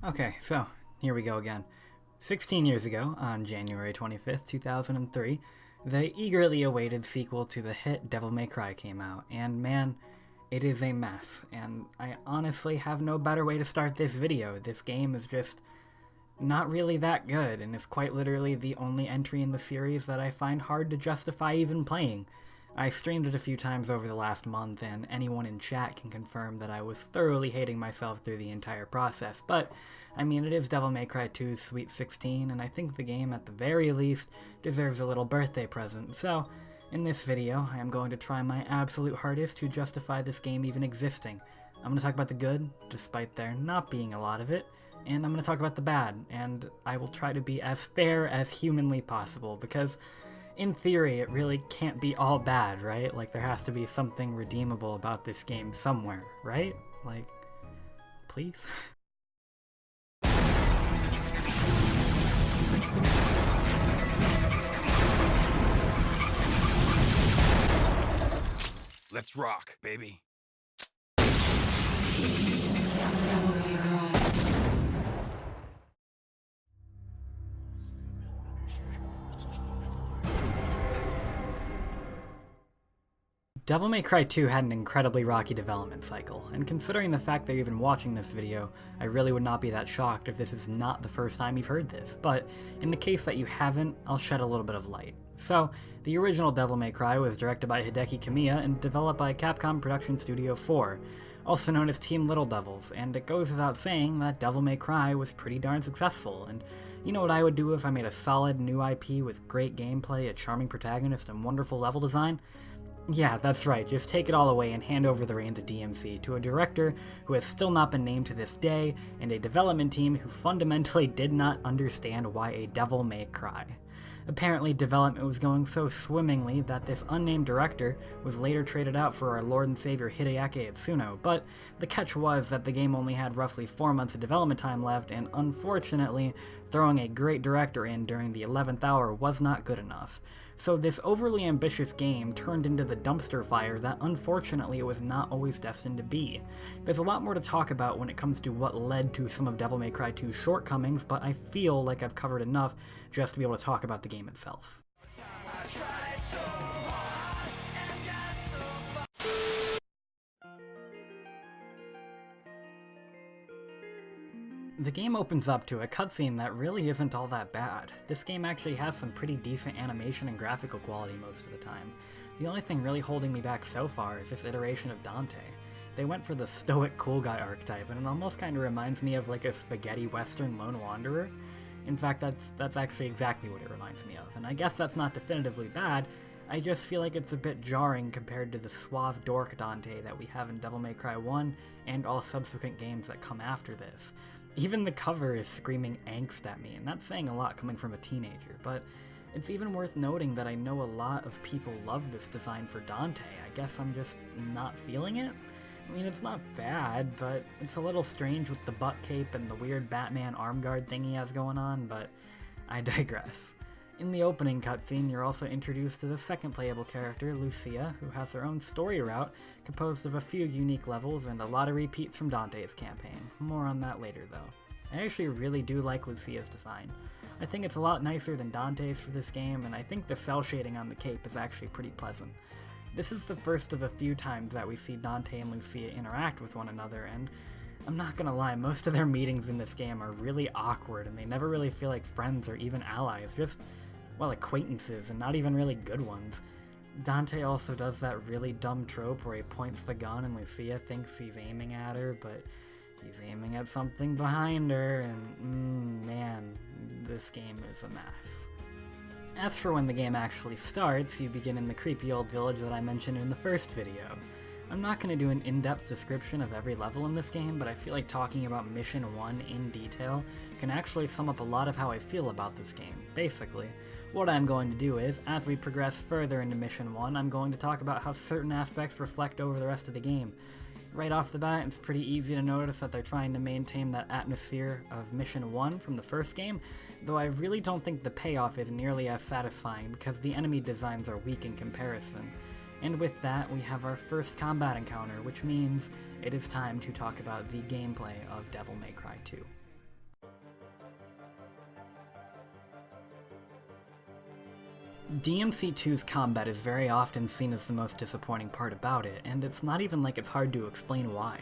Okay, so here we go again. 16 years ago, on January 25th, 2003, the eagerly awaited sequel to the hit Devil May Cry came out, and man, it is a mess, and I honestly have no better way to start this video. This game is just not really that good, and is quite literally the only entry in the series that I find hard to justify even playing. I streamed it a few times over the last month, and anyone in chat can confirm that I was thoroughly hating myself through the entire process, but, I mean, it is Devil May Cry 2's Sweet 16, and I think the game, at the very least, deserves a little birthday present, so, in this video, I am going to try my absolute hardest to justify this game even existing. I'm going to talk about the good, despite there not being a lot of it, and I'm going to talk about the bad, and I will try to be as fair as humanly possible, because in theory, it really can't be all bad, right? Like, there has to be something redeemable about this game somewhere, right? Like, please? Let's rock, baby. Devil May Cry 2 had an incredibly rocky development cycle, and considering the fact that you're even watching this video, I really would not be that shocked if this is not the first time you've heard this, but in the case that you haven't, I'll shed a little bit of light. So, the original Devil May Cry was directed by Hideki Kamiya and developed by Capcom Production Studio 4, also known as Team Little Devils, and it goes without saying that Devil May Cry was pretty darn successful, and you know what I would do if I made a solid new IP with great gameplay, a charming protagonist, and wonderful level design? Yeah, that's right, just take it all away and hand over the reins of DMC to a director who has still not been named to this day, and a development team who fundamentally did not understand why a devil may cry. Apparently, development was going so swimmingly that this unnamed director was later traded out for our Lord and Savior Hideaki Itsuno, but the catch was that the game only had roughly 4 months of development time left, and unfortunately, throwing a great director in during the 11th hour was not good enough. So this overly ambitious game turned into the dumpster fire that unfortunately it was not always destined to be. There's a lot more to talk about when it comes to what led to some of Devil May Cry 2's shortcomings, but I feel like I've covered enough just to be able to talk about the game itself. The game opens up to a cutscene that really isn't all that bad. This game actually has some pretty decent animation and graphical quality most of the time. The only thing really holding me back so far is this iteration of Dante. They went for the stoic cool guy archetype, and it almost kind of reminds me of like a spaghetti western lone wanderer. In fact, that's actually exactly what it reminds me of, and I guess that's not definitively bad, I just feel like it's a bit jarring compared to the suave dork Dante that we have in Devil May Cry 1 and all subsequent games that come after this. Even the cover is screaming angst at me, and that's saying a lot coming from a teenager, but it's even worth noting that I know a lot of people love this design for Dante. I guess I'm just not feeling it? I mean, it's not bad, but it's a little strange with the butt cape and the weird Batman arm guard thing he has going on, but I digress. In the opening cutscene, you're also introduced to the second playable character, Lucia, who has her own story route, composed of a few unique levels and a lot of repeats from Dante's campaign. More on that later, though. I actually really do like Lucia's design. I think it's a lot nicer than Dante's for this game, and I think the cell shading on the cape is actually pretty pleasant. This is the first of a few times that we see Dante and Lucia interact with one another, and I'm not gonna lie, most of their meetings in this game are really awkward, and they never really feel like friends or even allies, just, well, acquaintances, and not even really good ones. Dante also does that really dumb trope where he points the gun and Lucia thinks he's aiming at her, but he's aiming at something behind her, and man, this game is a mess. As for when the game actually starts, you begin in the creepy old village that I mentioned in the first video. I'm not going to do an in-depth description of every level in this game, but I feel like talking about Mission 1 in detail can actually sum up a lot of how I feel about this game. Basically, what I'm going to do is, as we progress further into Mission 1, I'm going to talk about how certain aspects reflect over the rest of the game. Right off the bat, it's pretty easy to notice that they're trying to maintain that atmosphere of Mission 1 from the first game, though I really don't think the payoff is nearly as satisfying because the enemy designs are weak in comparison. And with that, we have our first combat encounter, which means it is time to talk about the gameplay of Devil May Cry 2. DMC2's combat is very often seen as the most disappointing part about it, and it's not even like it's hard to explain why.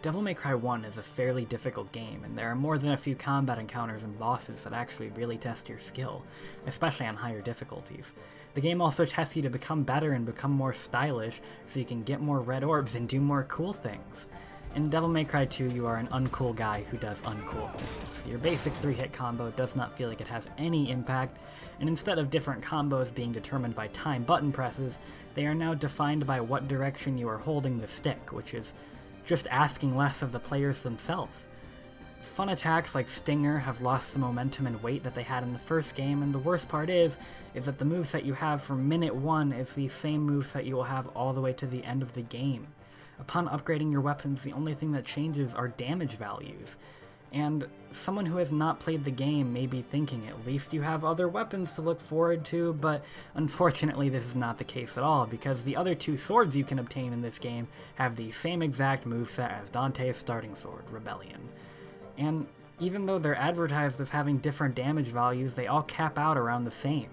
Devil May Cry 1 is a fairly difficult game, and there are more than a few combat encounters and bosses that actually really test your skill, especially on higher difficulties. The game also tests you to become better and become more stylish, so you can get more red orbs and do more cool things. In Devil May Cry 2, you are an uncool guy who does uncool things. Your basic 3-hit combo does not feel like it has any impact, and instead of different combos being determined by time button presses, they are now defined by what direction you are holding the stick, which is just asking less of the players themselves. Fun attacks like Stinger have lost the momentum and weight that they had in the first game, and the worst part is that the moveset you have from minute 1 is the same moveset you will have all the way to the end of the game. Upon upgrading your weapons, the only thing that changes are damage values. And someone who has not played the game may be thinking, at least you have other weapons to look forward to, but unfortunately this is not the case at all, because the other 2 swords you can obtain in this game have the same exact moveset as Dante's starting sword, Rebellion. And even though they're advertised as having different damage values, they all cap out around the same.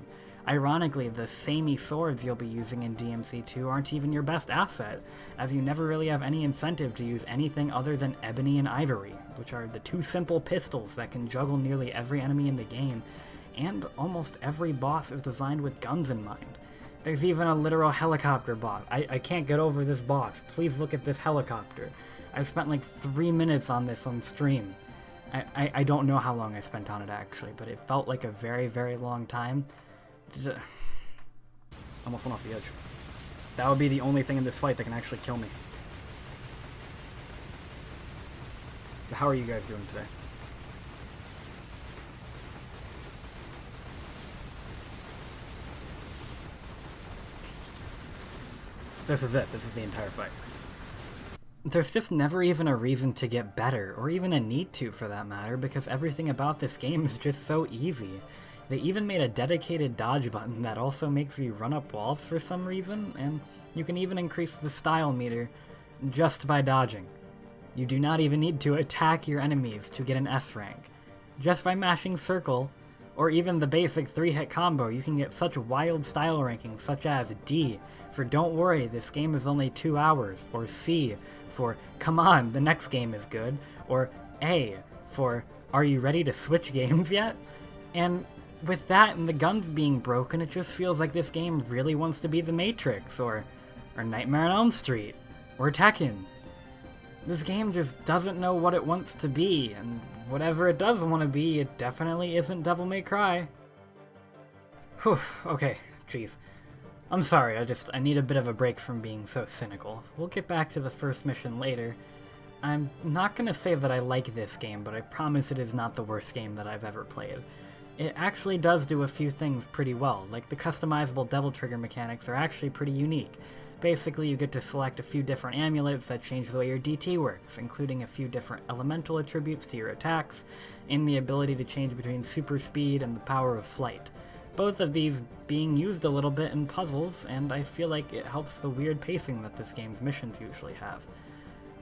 Ironically, the samey swords you'll be using in DMC2 aren't even your best asset, as you never really have any incentive to use anything other than Ebony and Ivory, which are the 2 simple pistols that can juggle nearly every enemy in the game, and almost every boss is designed with guns in mind. There's even a literal helicopter boss. I can't get over this boss. Please look at this helicopter. I've spent like 3 minutes on this on stream. I don't know how long I spent on it actually, but it felt like a very, very long time. Almost went off the edge. That would be the only thing in this fight that can actually kill me. So how are you guys doing today? This is it. This is the entire fight. There's just never even a reason to get better, or even a need to for that matter, because everything about this game is just so easy. They even made a dedicated dodge button that also makes you run up walls for some reason, and you can even increase the style meter just by dodging. You do not even need to attack your enemies to get an S rank. Just by mashing circle, or even the basic 3-hit combo, you can get such wild style rankings such as D for don't worry, this game is only 2 hours, or C for come on, the next game is good, or A for are you ready to switch games yet? And with that and the guns being broken, it just feels like this game really wants to be The Matrix, or Nightmare on Elm Street, or Tekken. This game just doesn't know what it wants to be, and whatever it does want to be, it definitely isn't Devil May Cry. Whew, okay, jeez. I'm sorry, I need a bit of a break from being so cynical. We'll get back to the first mission later. I'm not gonna say that I like this game, but I promise it is not the worst game that I've ever played. It actually does do a few things pretty well, like the customizable devil trigger mechanics are actually pretty unique. Basically, you get to select a few different amulets that change the way your DT works, including a few different elemental attributes to your attacks, and the ability to change between super speed and the power of flight. Both of these being used a little bit in puzzles, and I feel like it helps the weird pacing that this game's missions usually have.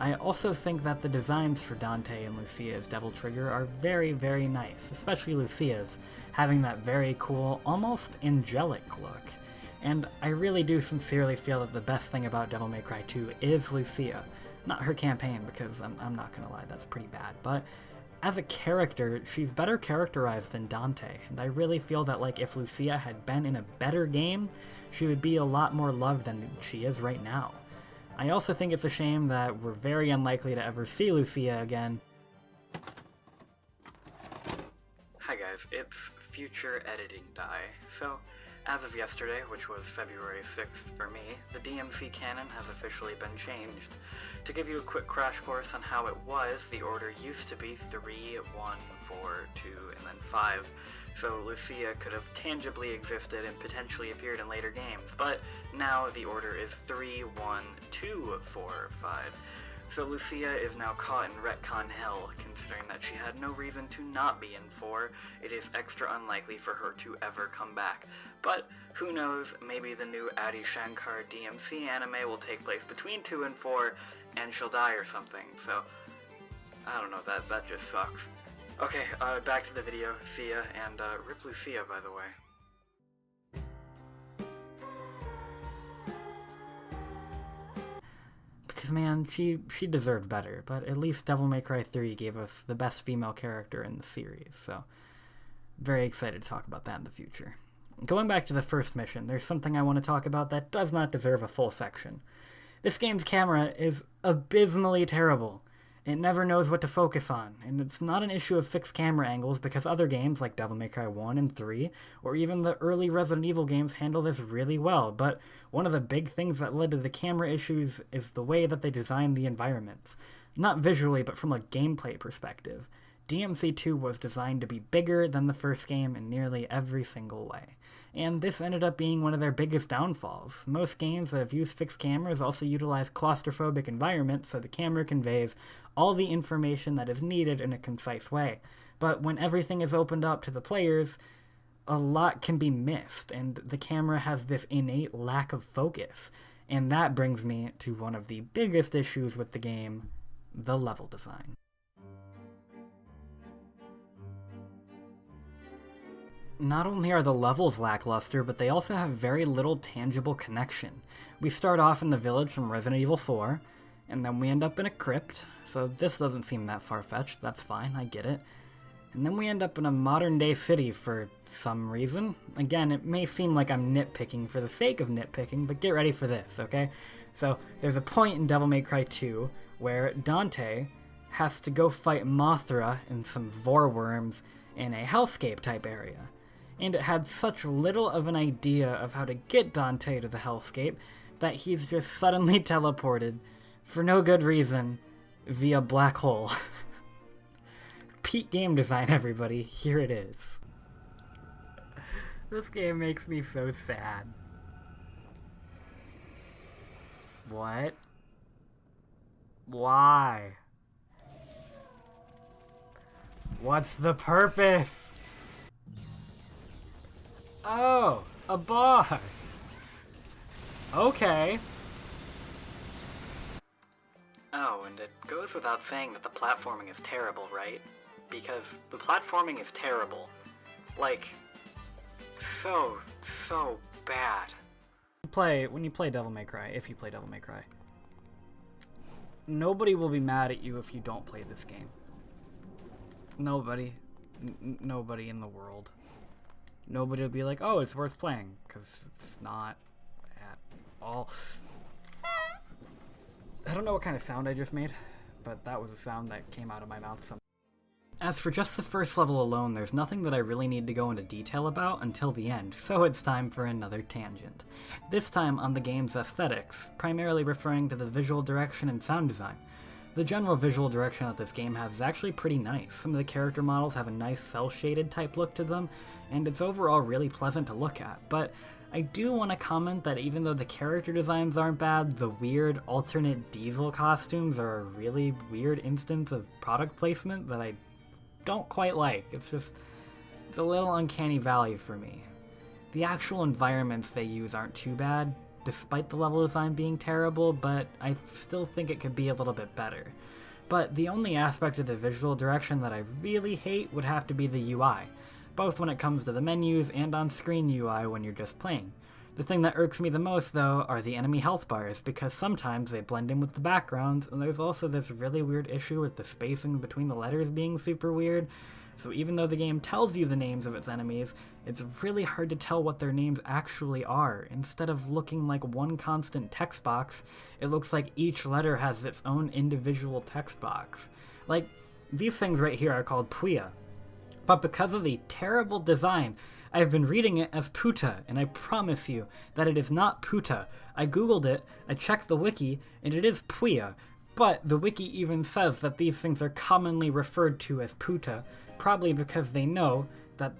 I also think that the designs for Dante and Lucia's Devil Trigger are very, very nice, especially Lucia's, having that very cool, almost angelic look. And I really do sincerely feel that the best thing about Devil May Cry 2 is Lucia. Not her campaign, because I'm not gonna lie, that's pretty bad, but as a character, she's better characterized than Dante, and I really feel that like if Lucia had been in a better game, she would be a lot more loved than she is right now. I also think it's a shame that we're very unlikely to ever see Lucia again. Hi guys, it's Future Editing Die. So, as of yesterday, which was February 6th for me, the DMC canon has officially been changed. To give you a quick crash course on how it was, the order used to be 3, 1, 4, 2, and then 5. So Lucia could have tangibly existed and potentially appeared in later games, but now the order is 3, 1, 2, 4, 5. So Lucia is now caught in retcon hell, considering that she had no reason to not be in 4, it is extra unlikely for her to ever come back. But who knows, maybe the new Adi Shankar DMC anime will take place between 2 and 4, and she'll die or something, so I don't know, that just sucks. Okay, back to the video, see ya, and rip Lucia, by the way. because man, she deserved better, but at least Devil May Cry 3 gave us the best female character in the series, so very excited to talk about that in the future. Going back to the first mission, there's something I want to talk about that does not deserve a full section. This game's camera is abysmally terrible. It never knows what to focus on, and it's not an issue of fixed camera angles because other games like Devil May Cry 1 and 3, or even the early Resident Evil games handle this really well, but one of the big things that led to the camera issues is the way that they designed the environments. Not visually, but from a gameplay perspective. DMC2 was designed to be bigger than the first game in nearly every single way. And this ended up being one of their biggest downfalls. Most games that have used fixed cameras also utilize claustrophobic environments so the camera conveys all the information that is needed in a concise way. But when everything is opened up to the players, a lot can be missed, and the camera has this innate lack of focus. And that brings me to one of the biggest issues with the game, the level design. Not only are the levels lackluster, but they also have very little tangible connection. We start off in the village from Resident Evil 4, and then we end up in a crypt, so this doesn't seem that far-fetched, that's fine, I get it. And then we end up in a modern-day city for some reason. Again, it may seem like I'm nitpicking for the sake of nitpicking, but get ready for this, okay? So, there's a point in Devil May Cry 2 where Dante has to go fight Mothra and some Vorworms in a hellscape-type area. And it had such little of an idea of how to get Dante to the hellscape that he's just suddenly teleported, for no good reason, via black hole. Peak game design, everybody. Here it is. This game makes me so sad. What? Why? What's the purpose? Oh, a boss. Okay. Oh, and it goes without saying that the platforming is terrible, right? Because the platforming is terrible. Like, so bad. When you play Devil May Cry, if you play Devil May Cry, nobody will be mad at you if you don't play this game. Nobody. Nobody in the world. Nobody will be like, oh, it's worth playing, because it's not at all. I don't know what kind of sound I just made, but that was a sound that came out of my mouth. As for just the first level alone, there's nothing that I really need to go into detail about until the end, so it's time for another tangent. This time on the game's aesthetics, primarily referring to the visual direction and sound design. The general visual direction that this game has is actually pretty nice. Some of the character models have a nice cel-shaded type look to them, and it's overall really pleasant to look at, but I do want to comment that even though the character designs aren't bad, the weird alternate Diesel costumes are a really weird instance of product placement that I don't quite like. It's a little uncanny valley for me. The actual environments they use aren't too bad, despite the level design being terrible, but I still think it could be a little bit better. But the only aspect of the visual direction that I really hate would have to be the UI, both when it comes to the menus and on-screen UI when you're just playing. The thing that irks me the most, though, are the enemy health bars, because sometimes they blend in with the background, and there's also this really weird issue with the spacing between the letters being super weird. So even though the game tells you the names of its enemies, it's really hard to tell what their names actually are. Instead of looking like one constant text box, it looks like each letter has its own individual text box. Like, these things right here are called Puya. But because of the terrible design, I've been reading it as Puta, and I promise you that it is not Puta. I googled it, I checked the wiki, and it is Puya. But the wiki even says that these things are commonly referred to as Puta, probably because they know that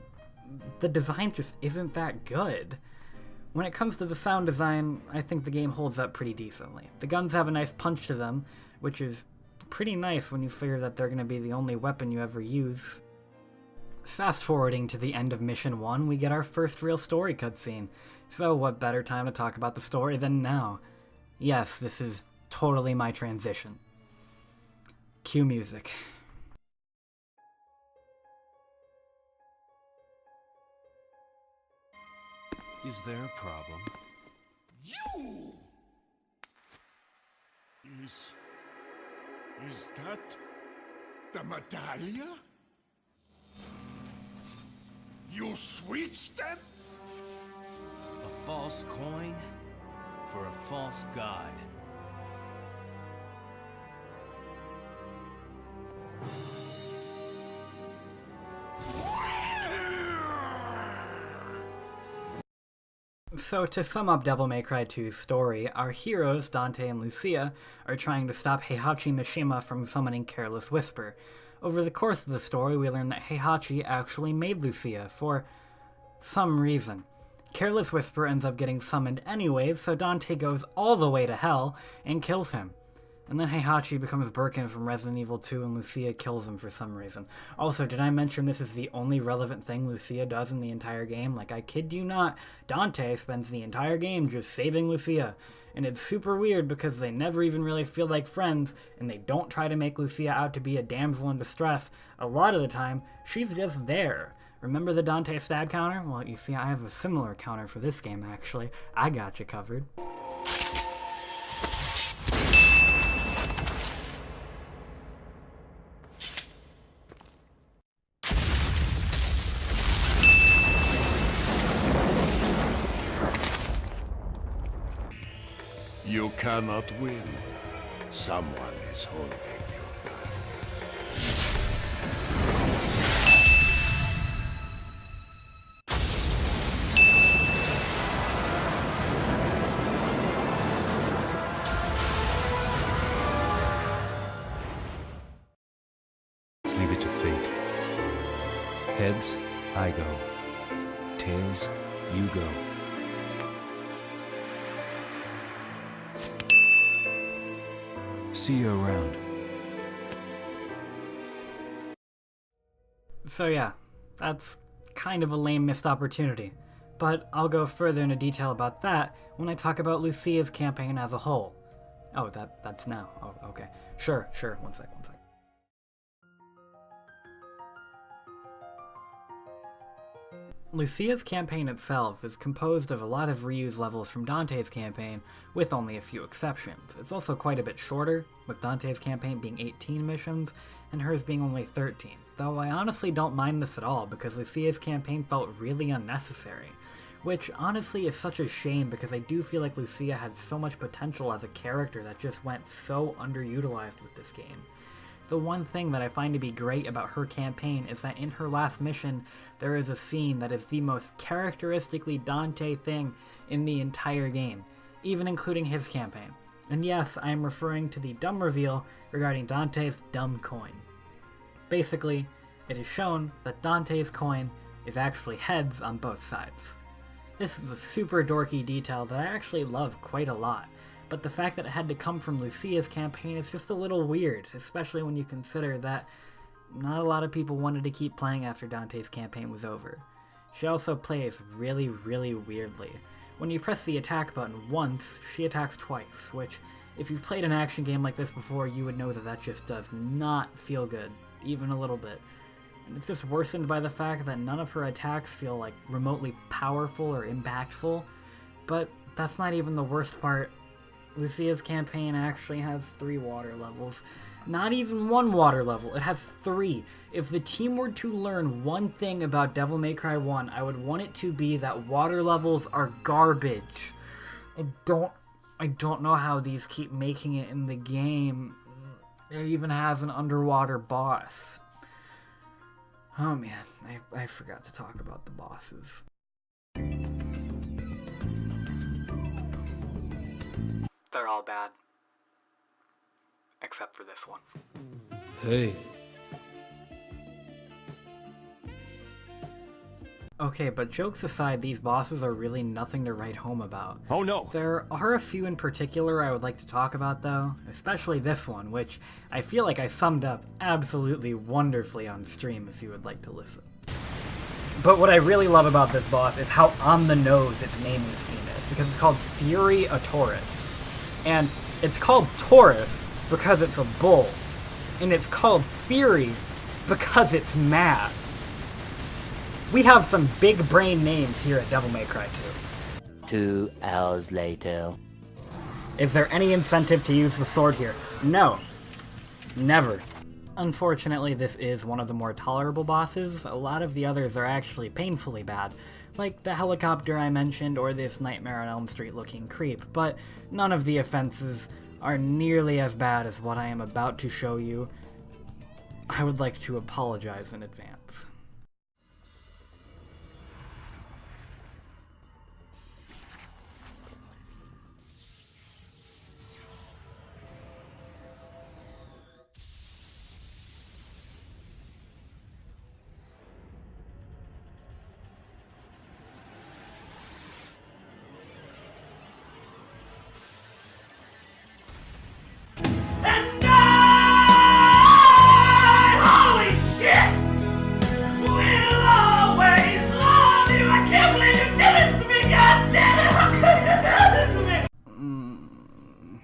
the design just isn't that good. When it comes to the sound design, I think the game holds up pretty decently. The guns have a nice punch to them, which is pretty nice when you figure that they're going to be the only weapon you ever use. Fast forwarding to the end of Mission 1, we get our first real story cutscene. So what better time to talk about the story than now? Yes, this is totally my transition. Cue music. Is there a problem? You! Is that the medallia? You switched them? A false coin for a false god. So to sum up Devil May Cry 2's story, our heroes, Dante and Lucia, are trying to stop Heihachi Mishima from summoning Careless Whisper. Over the course of the story, we learn that Heihachi actually made Lucia for some reason. Careless Whisper ends up getting summoned anyways, so Dante goes all the way to hell and kills him. And then Heihachi becomes Birkin from Resident Evil 2 and Lucia kills him for some reason. Also, did I mention this is the only relevant thing Lucia does in the entire game? Like, I kid you not, Dante spends the entire game just saving Lucia. And it's super weird because they never even really feel like friends, and they don't try to make Lucia out to be a damsel in distress. A lot of the time, she's just there. Remember the Dante stab counter? Well, you see, I have a similar counter for this game, actually. I got you covered. You cannot win. Someone is holding you back. Let's leave it to fate. Heads, I go. Tails, you go. See you around. So yeah, that's kind of a lame missed opportunity, but I'll go further into detail about that when I talk about Lucia's campaign as a whole. Oh, that's now. Oh, okay. Sure, one sec. Lucia's campaign itself is composed of a lot of reused levels from Dante's campaign, with only a few exceptions. It's also quite a bit shorter, with Dante's campaign being 18 missions, and hers being only 13, though I honestly don't mind this at all because Lucia's campaign felt really unnecessary, which honestly is such a shame because I do feel like Lucia had so much potential as a character that just went so underutilized with this game. The one thing that I find to be great about her campaign is that in her last mission, there is a scene that is the most characteristically Dante thing in the entire game, even including his campaign. And yes, I am referring to the dumb reveal regarding Dante's dumb coin. Basically, it is shown that Dante's coin is actually heads on both sides. This is a super dorky detail that I actually love quite a lot, but the fact that it had to come from Lucia's campaign is just a little weird, especially when you consider that not a lot of people wanted to keep playing after Dante's campaign was over. She also plays really, really weirdly. When you press the attack button once, she attacks twice, which, if you've played an action game like this before, you would know that that just does not feel good, even a little bit. And it's just worsened by the fact that none of her attacks feel like remotely powerful or impactful, but that's not even the worst part. Lucia's campaign actually has 3 water levels. Not even 1 water level, it has 3. If the team were to learn one thing about Devil May Cry 1, I would want it to be that water levels are garbage. I don't know how these keep making it in the game. It even has an underwater boss. Oh man, I forgot to talk about the bosses. They're all bad. Except for this one. Hey. Okay, but jokes aside, these bosses are really nothing to write home about. Oh no! There are a few in particular I would like to talk about though, especially this one, which I feel like I summed up absolutely wonderfully on stream if you would like to listen. But what I really love about this boss is how on the nose its naming scheme is, because it's called Fury a Taurus. And it's called Taurus because it's a bull. And it's called Fury because it's mad. We have some big brain names here at Devil May Cry 2. 2 hours later. Is there any incentive to use the sword here? No. Never. Unfortunately, this is one of the more tolerable bosses. A lot of the others are actually painfully bad, like the helicopter I mentioned or this Nightmare on Elm Street looking creep, but none of the offenses are nearly as bad as what I am about to show you. I would like to apologize in advance.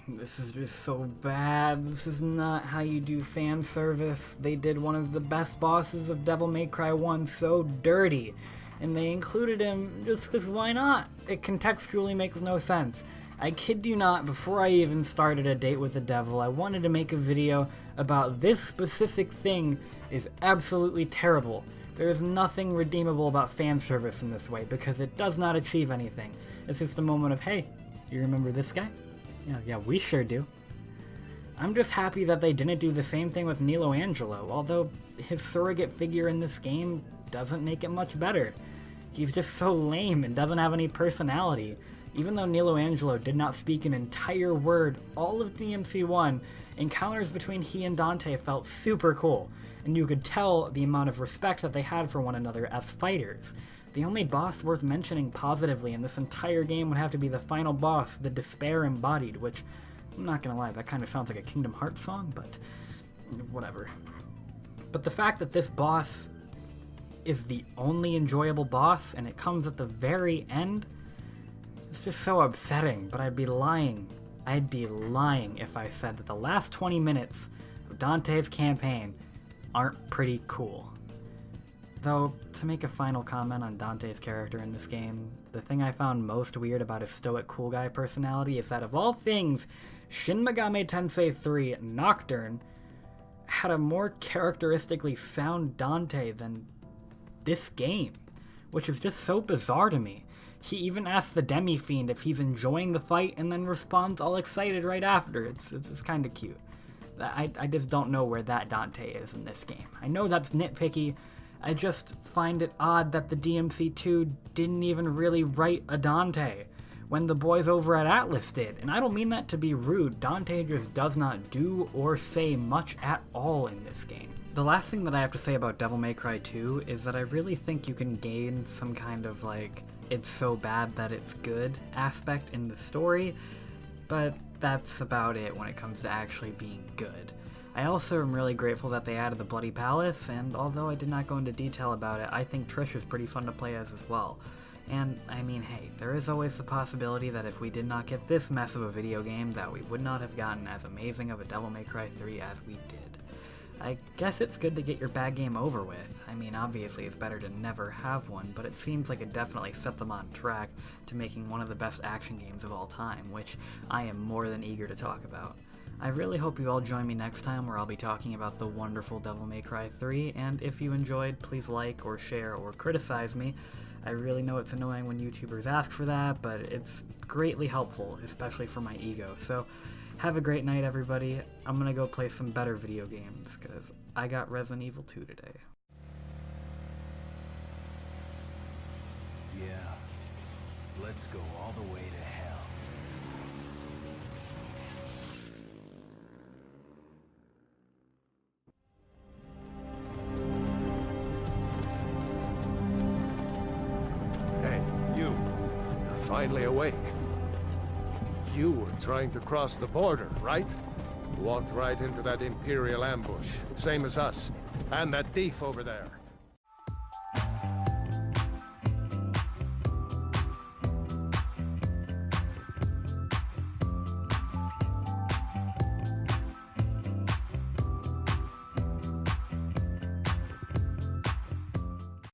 This is just so bad. This is not how you do fan service. They did one of the best bosses of Devil May Cry 1 so dirty, and they included him just because why not? It contextually makes no sense. I kid you not, before I even started a date with the devil, I wanted to make a video about this specific thing is absolutely terrible. There is nothing redeemable about fan service in this way because it does not achieve anything. It's just a moment of, hey, you remember this guy? Yeah, we sure do. I'm just happy that they didn't do the same thing with Nilo Angelo, although his surrogate figure in this game doesn't make it much better. He's just so lame and doesn't have any personality. Even though Nilo Angelo did not speak an entire word all of DMC1, encounters between he and Dante felt super cool, and you could tell the amount of respect that they had for one another as fighters. The only boss worth mentioning positively in this entire game would have to be the final boss, the Despair Embodied, which, I'm not gonna lie, that kind of sounds like a Kingdom Hearts song, but whatever. But the fact that this boss is the only enjoyable boss, and it comes at the very end, it's just so upsetting, but I'd be lying. I'd be lying if I said that the last 20 minutes of Dante's campaign aren't pretty cool. Though, to make a final comment on Dante's character in this game, the thing I found most weird about his stoic cool guy personality is that of all things, Shin Megami Tensei 3 Nocturne had a more characteristically sound Dante than this game, which is just so bizarre to me. He even asks the Demi-Fiend if he's enjoying the fight and then responds all excited right after. It's kind of cute. I just don't know where that Dante is in this game. I know that's nitpicky. I just find it odd that the DMC2 didn't even really write a Dante when the boys over at Atlas did. And I don't mean that to be rude. Dante just does not do or say much at all in this game. The last thing that I have to say about Devil May Cry 2 is that I really think you can gain some kind of like, it's so bad that it's good aspect in the story, but that's about it when it comes to actually being good. I also am really grateful that they added the Bloody Palace, and although I did not go into detail about it, I think Trish is pretty fun to play as well. And, I mean, hey, there is always the possibility that if we did not get this mess of a video game, that we would not have gotten as amazing of a Devil May Cry 3 as we did. I guess it's good to get your bad game over with. I mean, obviously it's better to never have one, but it seems like it definitely set them on track to making one of the best action games of all time, which I am more than eager to talk about. I really hope you all join me next time where I'll be talking about the wonderful Devil May Cry 3, and if you enjoyed, please like or share or criticize me. I really know it's annoying when YouTubers ask for that, but it's greatly helpful, especially for my ego. So, have a great night, everybody. I'm gonna go play some better video games, because I got Resident Evil 2 today. Yeah, let's go all the way to hell. Hey, you're finally awake. You were trying to cross the border, right? Walked right into that Imperial ambush, same as us. And that thief over there.